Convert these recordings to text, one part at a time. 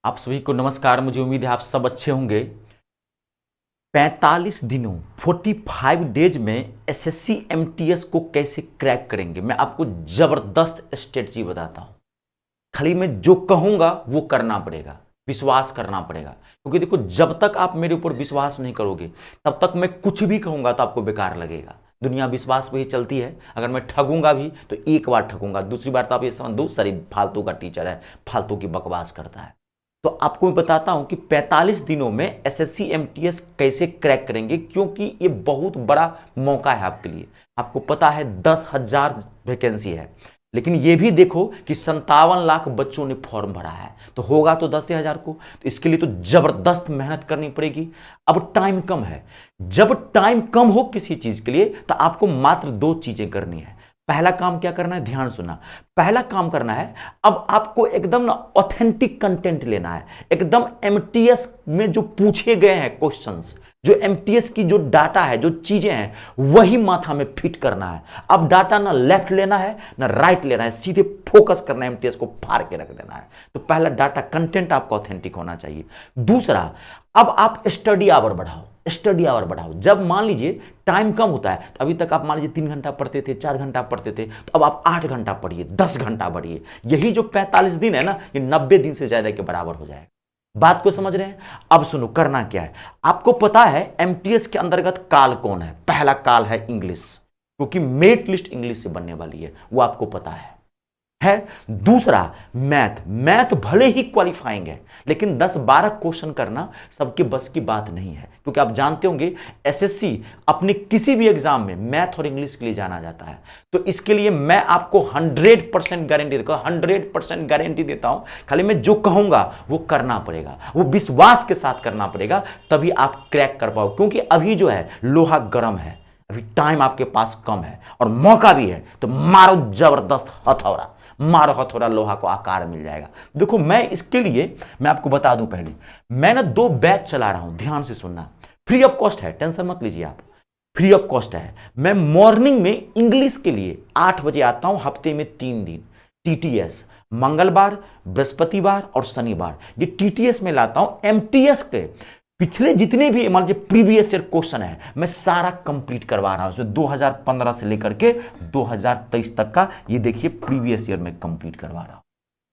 आप सभी को नमस्कार। मुझे उम्मीद है आप सब अच्छे होंगे। 45 दिनों 45 डेज में एसएससी एमटीएस को कैसे क्रैक करेंगे, मैं आपको जबरदस्त स्ट्रेटजी बताता हूं। खाली मैं जो कहूंगा वो करना पड़ेगा, विश्वास करना पड़ेगा। क्योंकि देखो, जब तक आप मेरे ऊपर विश्वास नहीं करोगे तब तक मैं कुछ भी कहूंगा तो आपको बेकार लगेगा। दुनिया विश्वास पे ही चलती है। अगर मैं ठगूंगा भी तो एक बार ठगूंगा, दूसरी बार तो आप ये समझ दो सरी फालतू का टीचर है, फालतू की बकवास करता है। तो आपको मैं बताता हूं कि 45 दिनों में एसएससी एमटीएस कैसे क्रैक करेंगे, क्योंकि ये बहुत बड़ा मौका है आपके लिए। आपको पता है 10,000 वैकेंसी है, लेकिन ये भी देखो कि 57 लाख बच्चों ने फॉर्म भरा है, तो होगा तो 10,000 को। तो इसके लिए तो जबरदस्त मेहनत करनी पड़ेगी। अब टाइम कम है। जब टाइम कम हो किसी चीज के लिए तो आपको मात्र दो चीजें करनी है। पहला काम क्या करना है, ध्यान सुनना। पहला काम करना है, अब आपको एकदम ना ऑथेंटिक कंटेंट लेना है। एकदम एमटीएस में जो पूछे गए हैं क्वेश्चंस, जो एमटीएस की जो डाटा है, जो चीजें हैं, वही माथा में फिट करना है। अब डाटा ना लेफ्ट लेना है ना राइट लेना है, सीधे फोकस करना है, एमटीएस को फाड़ के रख देना है। तो पहला डाटा कंटेंट आपका ऑथेंटिक होना चाहिए। दूसरा, अब आप स्टडी आवर बढ़ाओ। स्टडी आवर बढ़ाओ। जब मान लीजिए टाइम कम होता है, तो अभी तक आप मान लीजिए 3 घंटा पढ़ते थे, 4 घंटा पढ़ते थे, तो अब आप 8 घंटा पढ़िए, 10 घंटा पढ़िए। यही जो 45 दिन है ना, ये 90 दिन से ज्यादा के बराबर हो जाएगा। बात को समझ रहे हैं? अब सुनो, करना क्या है। आपको पता है एमटीएस के अंतर्गत काल कौन है? पहला काल है इंग्लिश, क्योंकि मेरिट लिस्ट इंग्लिश से बनने वाली है, वो आपको पता है। दूसरा मैथ। मैथ भले ही क्वालिफाइंग है, लेकिन 10-12 क्वेश्चन करना सबके बस की बात नहीं है, क्योंकि आप जानते होंगे एसएससी अपने किसी भी एग्जाम में मैथ और इंग्लिश के लिए जाना जाता है। तो इसके लिए मैं आपको 100% गारंटी देता हूं, 100% गारंटी देता हूं। खाली मैं जो कहूंगा वो करना पड़ेगा, वो विश्वास के साथ करना पड़ेगा, तभी आप क्रैक कर पाओ। क्योंकि अभी जो है लोहा गर्म है, अभी टाइम आपके पास कम है और मौका भी है। तो मारो जबरदस्त हथौड़ा, मारो हथौड़ा, लोहा को आकार मिल जाएगा। देखो, मैं इसके लिए मैं आपको बता दूं, पहले मैं ना 2 बैच चला रहा हूं, ध्यान से सुनना। फ्री ऑफ कॉस्ट है, टेंशन मत लीजिए आप, फ्री ऑफ कॉस्ट है। मैं मॉर्निंग में इंग्लिश के लिए 8 बजे आता हूं, हफ्ते में 3 दिन। टीटीएस मंगलवार, बृहस्पतिवार और शनिवार, ये टीटीएस में लाता हूं। एमटीएस के पिछले जितने भी मान लीजिए प्रीवियस ईयर क्वेश्चन है, मैं सारा कंप्लीट करवा रहा हूं। उसमें 2015 से लेकर के 2023 तक का ये देखिए प्रीवियस ईयर में कंप्लीट करवा रहा हूं।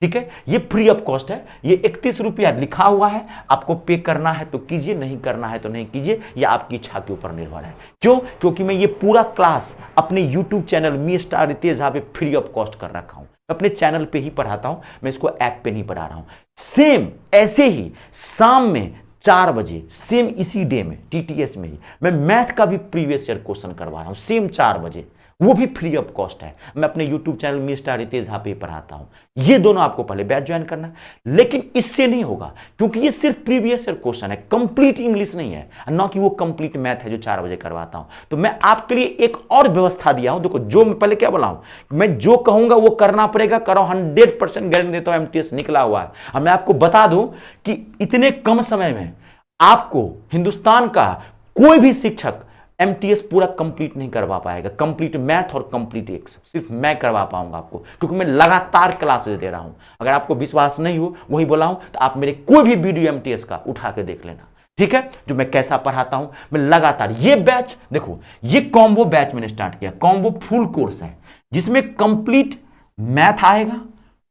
ठीक है, ये फ्री ऑफ कॉस्ट है। ये 31 रुपया लिखा हुआ है, आपको पे करना है तो कीजिए, नहीं करना है तो नहीं कीजिए, ये आपकी इच्छा के ऊपर निर्भर है। क्यों? क्योंकि मैं ये पूरा क्लास अपने यूट्यूब चैनल मी स्टार रितेश पे फ्री ऑफ कॉस्ट कर रखा हूं। अपने चैनल पे ही पढ़ाता हूं, मैं इसको ऐप पे नहीं पढ़ा रहा हूं। सेम ऐसे ही शाम में 4 बजे, सेम इसी डे में टीटीएस में ही मैं मैथ का भी प्रीवियस ईयर क्वेश्चन करवा रहा हूं, सेम 4 बजे, वो भी फ्री ऑफ कॉस्ट है। मैं अपने यूट्यूब चैनल मी स्टार रितेश पे पढ़ाता हूं। ये दोनों आपको पहले बैच ज्वाइन करना है, लेकिन इससे नहीं होगा, क्योंकि ये सिर्फ प्रीवियस ईयर क्वेश्चन है, कंप्लीट इंग्लिश नहीं है, ना कि वो कंप्लीट मैथ है जो 4 बजे करवाता हूं। तो मैं आपके लिए एक और व्यवस्था दिया हूं। देखो, जो मैं पहले क्या बोला हूं, मैं जो कहूंगा वो करना पड़ेगा, करो। 100% गारंटी देता हूं, एमटीएस निकला हुआ है। अब मैं आपको बता दूं कि इतने कम समय में आपको हिंदुस्तान का कोई भी शिक्षक एमटीएस पूरा कंप्लीट नहीं करवा पाएगा। कंप्लीट मैथ और कंप्लीट एक्स सिर्फ मैं करवा पाऊंगा आपको, क्योंकि मैं लगातार क्लासेस दे रहा हूं। अगर आपको विश्वास नहीं हो, वही बोला हूं, तो आप मेरे कोई भी वीडियो एमटीएस का उठा के देख लेना। ठीक है, जो मैं कैसा पढ़ाता हूं, मैं लगातार। ये बैच देखो, ये कॉम्बो बैच मैंने स्टार्ट किया। कॉम्बो फुल कोर्स है, जिसमें कंप्लीट मैथ आएगा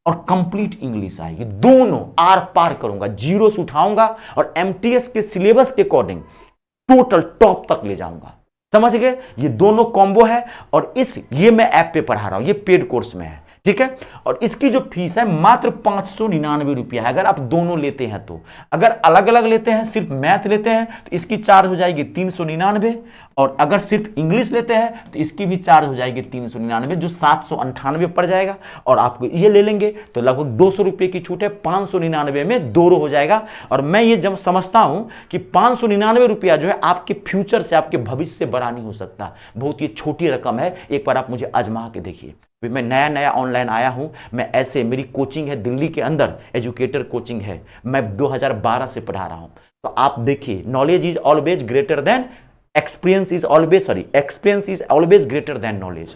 और कंप्लीट इंग्लिश आएगी। दोनों आर पार करूंगा, जीरो से उठाऊंगा और एमटीएस के सिलेबस के अकॉर्डिंग टोटल टॉप तक ले जाऊंगा। समझ गए? ये दोनों कॉम्बो है, और ये मैं ऐप पे पढ़ा रहा हूं, ये पेड कोर्स में है। ठीक है, और इसकी जो फीस है मात्र 599 रुपया है, अगर आप दोनों लेते हैं तो। अगर अलग अलग लेते हैं, सिर्फ मैथ लेते हैं, तो इसकी चार्ज हो जाएगी 399, और अगर सिर्फ इंग्लिश लेते हैं तो इसकी भी चार्ज हो जाएगी 399, जो 798 पड़ जाएगा। और आपको ये ले लेंगे तो लगभग 200 रुपये की छूट है, 599 में दोनों हो जाएगा। और मैं ये जब समझता हूं कि 599 रुपया जो है आपके फ्यूचर से, आपके भविष्य से बड़ा नहीं हो सकता, बहुत ही छोटी रकम है। एक बार आप मुझे आजमा के देखिए। मैं नया नया ऑनलाइन आया हूं, मैं ऐसे, मेरी कोचिंग है दिल्ली के अंदर, एजुकेटर कोचिंग है, मैं 2012 से पढ़ा रहा हूं। तो आप देखिए, knowledge is always greater than experience, is always greater than knowledge.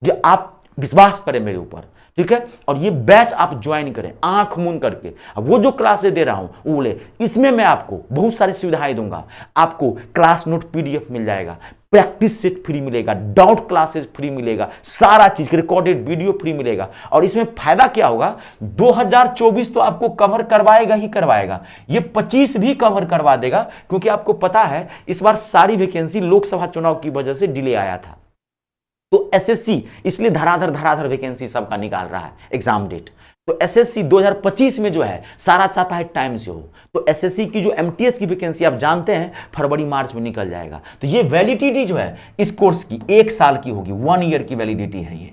जो आप विश्वास करें मेरे ऊपर, ठीक है। और ये बैच आप ज्वाइन करें आंख मूंद करके। अब वो जो क्लासेस दे रहा हूं वो बोले, इसमें मैं आपको बहुत सारी सुविधाएं दूंगा। आपको क्लास नोट पीडीएफ मिल जाएगा, प्रैक्टिस सेट फ्री मिलेगा, डाउट क्लासेस फ्री मिलेगा, सारा चीज रिकॉर्डेड वीडियो फ्री मिलेगा। और इसमें फायदा क्या होगा, 2024 तो आपको कवर करवाएगा ही करवाएगा, ये 25 भी कवर करवा देगा, क्योंकि आपको पता है इस बार सारी वैकेंसी लोकसभा चुनाव की वजह से डिले आया था। तो एसएससी इसलिए धराधर वैकेंसी सबका निकाल रहा है एग्जाम डेट। तो एसएससी 2025 में जो है सारा चाहता है टाइम से हो। तो एसएससी की जो एमटीएस की वैकेंसी आप जानते हैं फरवरी मार्च में निकल जाएगा। तो ये वैलिडिटी जो है इस कोर्स की 1 साल की होगी, 1 ईयर की वैलिडिटी है ये,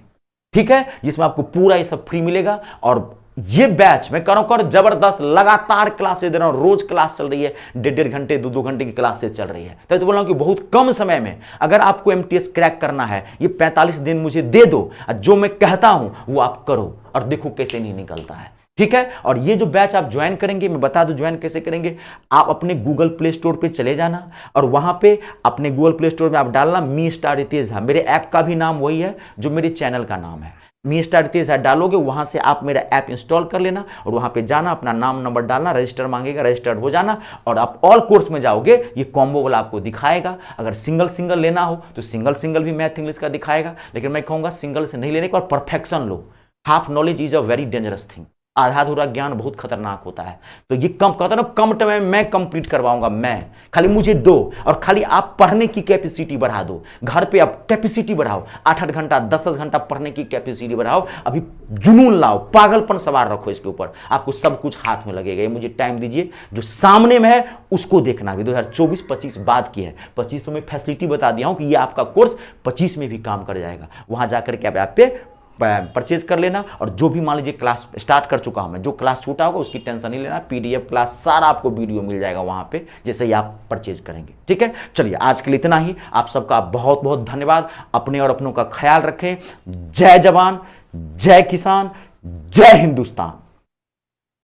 ठीक है, जिसमें आपको पूरा ये सब फ्री मिलेगा। और ये बैच मैं कर जबरदस्त लगातार क्लासेस दे रहा हूं, रोज क्लास चल रही है, 1.5 घंटे 2 घंटे की क्लासेस चल रही है। तो बोल रहा हूं कि बहुत कम समय में अगर आपको एमटीएस क्रैक करना है, ये 45 दिन मुझे दे दो, जो मैं कहता हूं वो आप करो और देखो कैसे नहीं निकलता है, ठीक है। और ये जो बैच आप ज्वाइन करेंगे, मैं बता दूं ज्वाइन कैसे करेंगे। आप अपने गूगल प्ले स्टोर पे चले जाना और वहां पे अपने गूगल प्ले स्टोर में आप डालना मी स्टार रितेश झा। मेरे ऐप का भी नाम वही है जो मेरे चैनल का नाम है, मी स्टार रितेश झा डालोगे, वहां से आप मेरा ऐप इंस्टॉल कर लेना और वहां पे जाना, अपना नाम नंबर डालना, रजिस्टर मांगेगा, रजिस्टर्ड हो जाना और आप ऑल कोर्स में जाओगे। ये कॉम्बो वाला आपको दिखाएगा। अगर सिंगल लेना हो तो सिंगल भी मैथ इंग्लिश का दिखाएगा, लेकिन मैं कहूंगा सिंगल से नहीं लेने के बाद perfection low. Half knowledge is a very dangerous thing, आधा अधूरा ज्ञान बहुत खतरनाक होता है। तो ये कम कहता ना, कम टाइम में मैं कंप्लीट करवाऊंगा, मैं खाली मुझे दो और खाली आप पढ़ने की कैपेसिटी बढ़ा दो। घर पे आप कैपेसिटी बढ़ाओ, 8-8 घंटा 10-10 घंटा पढ़ने की कैपेसिटी बढ़ाओ। अभी जुनून लाओ, पागलपन सवार रखो इसके ऊपर, आपको सब कुछ हाथ में लगेगा। ये मुझे टाइम दीजिए, जो सामने में है उसको देखना भी। 2024-25 बाद की है, 25 तो मैं फैसिलिटी बता दिया हूं कि ये आपका कोर्स 25 में भी काम कर जाएगा। वहां जाकर के आप ऐप पे परचेज कर लेना। और जो भी मान लीजिए क्लास स्टार्ट कर चुका हूं मैं, जो क्लास छूटा होगा उसकी टेंशन नहीं लेना, पीडीएफ क्लास सारा आपको वीडियो मिल जाएगा वहां पे, जैसे ही आप परचेज करेंगे, ठीक है। चलिए आज के लिए इतना ही। आप सबका बहुत बहुत धन्यवाद। अपने और अपनों का ख्याल रखें। जय जवान, जय किसान, जय हिंदुस्तान।